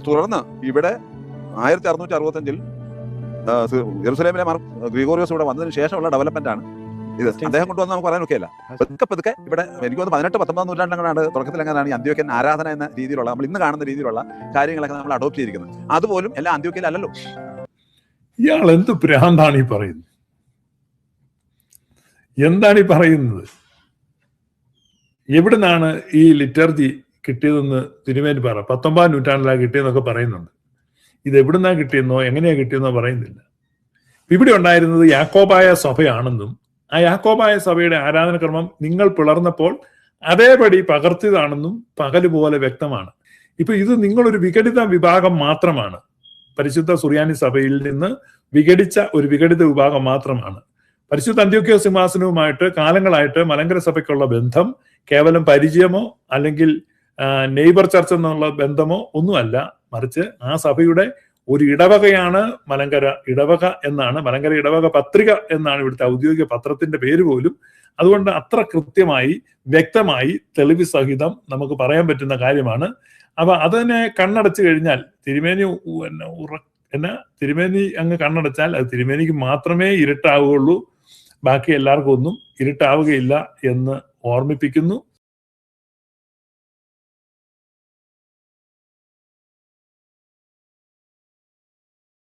തുടർന്ന് ഇവിടെ 1665 യെരുസലേമിലെ ഗ്രിഗോറിയോസ് ഇവിടെ വന്നതിന് ശേഷമുള്ള ഡെവലപ്മെന്റ് ആണ് ഇത്. അദ്ദേഹം കൊണ്ടുവന്ന് നമുക്ക് പറയാൻ ഒക്കെയല്ല. പതുക്കെ ഇവിടെ എനിക്ക് തോന്നുന്നു 18-19 നൂറ്റാണ്ടങ്ങളാണ് തുടക്കത്തിൽ എങ്ങനെയാണ് ഈ അന്ത്യോക്യൻ ആരാധന എന്ന രീതിയിലുള്ള നമ്മൾ ഇന്ന് കാണുന്ന രീതിയിലുള്ള കാര്യങ്ങളൊക്കെ നമ്മൾ അഡോപ്റ്റ് ചെയ്തിരിക്കുന്നത്. അതുപോലും എല്ലാം അന്ത്യോക്യയിലല്ലോ. ഇയാൾ എന്ത് ഭ്രാന്താണ് ഈ പറയുന്നത്? എന്താണ് ഈ പറയുന്നത്? എവിടുന്നാണ് ഈ ലിറ്റർജി കിട്ടിയതെന്ന് തിരുമേനി പറ. 19-ാം നൂറ്റാണ്ടിലാണ് കിട്ടിയെന്നൊക്കെ പറയുന്നുണ്ട്. ഇത് എവിടുന്നാ കിട്ടിയെന്നോ എങ്ങനെയാ കിട്ടിയെന്നോ പറയുന്നില്ല. ഇവിടെ ഉണ്ടായിരുന്നത് യാക്കോബായ സഭയാണെന്നും ആ യാക്കോബായ സഭയുടെ ആരാധനക്രമം നിങ്ങൾ പിളർന്നപ്പോൾ അതേപടി പകർത്തിയതാണെന്നും പകല് പോലെ വ്യക്തമാണ്. ഇപ്പൊ ഇത് നിങ്ങളൊരു വിഘടിത വിഭാഗം മാത്രമാണ്. പരിശുദ്ധ സുറിയാനി സഭയിൽ നിന്ന് വിഘടിച്ച ഒരു വിഘടിത വിഭാഗം മാത്രമാണ്. പരിശുദ്ധ അന്ത്യോക്യ സിംഹാസനവുമായിട്ട് കാലങ്ങളായിട്ട് മലങ്കര സഭയ്ക്കുള്ള ബന്ധം കേവലം പരിചയമോ അല്ലെങ്കിൽ നെയ്ബർ ചർച്ച് എന്നുള്ള ബന്ധമോ ഒന്നുമല്ല. മറിച്ച് ആ സഭയുടെ ഒരു ഇടവകയാണ് മലങ്കര ഇടവക എന്നാണ്, മലങ്കര ഇടവക പത്രിക എന്നാണ് ഇവിടുത്തെ ഔദ്യോഗിക പത്രത്തിന്റെ പേര് പോലും. അതുകൊണ്ട് അത്ര കൃത്യമായി വ്യക്തമായി തെളിവ് സഹിതം നമുക്ക് പറയാൻ പറ്റുന്ന കാര്യമാണ്. അപ്പൊ അതിനെ കണ്ണടച്ചു കഴിഞ്ഞാൽ തിരുമേനി അങ്ങ് കണ്ണടച്ചാൽ അത് തിരുമേനിക്ക് മാത്രമേ ഇരുട്ടാവുകയുള്ളൂ, ബാക്കി എല്ലാവർക്കും ഒന്നും ഇരുട്ടാവുകയില്ല എന്ന് ഓർമ്മിപ്പിക്കുന്നു.